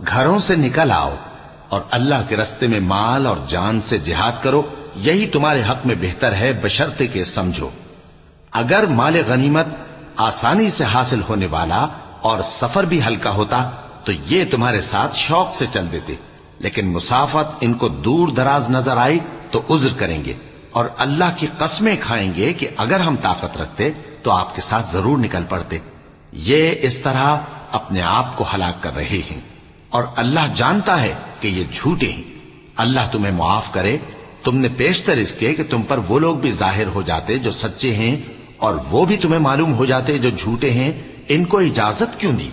घरों से निकल आओ और अल्लाह के रास्ते में माल और जान से जिहाद करो, यही तुम्हारे हक में बेहतर है, बशर्ते के समझो। अगर माल गनीमत आसानी से हासिल होने वाला और सफर भी हल्का होता तो ये तुम्हारे साथ शौक से चल देते, लेकिन मुसाफत इनको दूर दराज नजर आई तो उज्र करेंगे और अल्लाह की कस्में खाएंगे कि अगर हम ताकत रखते तो आपके साथ जरूर निकल पड़ते। ये इस तरह अपने आप को हलाक कर रहे हैं और अल्लाह जानता है कि ये झूठे हैं। अल्लाह तुम्हें मुआफ करे, तुमने पेशतर इसके कि तुम पर वो लोग भी जाहिर हो जाते जो सच्चे हैं और वो भी तुम्हें मालूम हो जाते जो झूठे हैं। इनको इजाजत क्यों दी?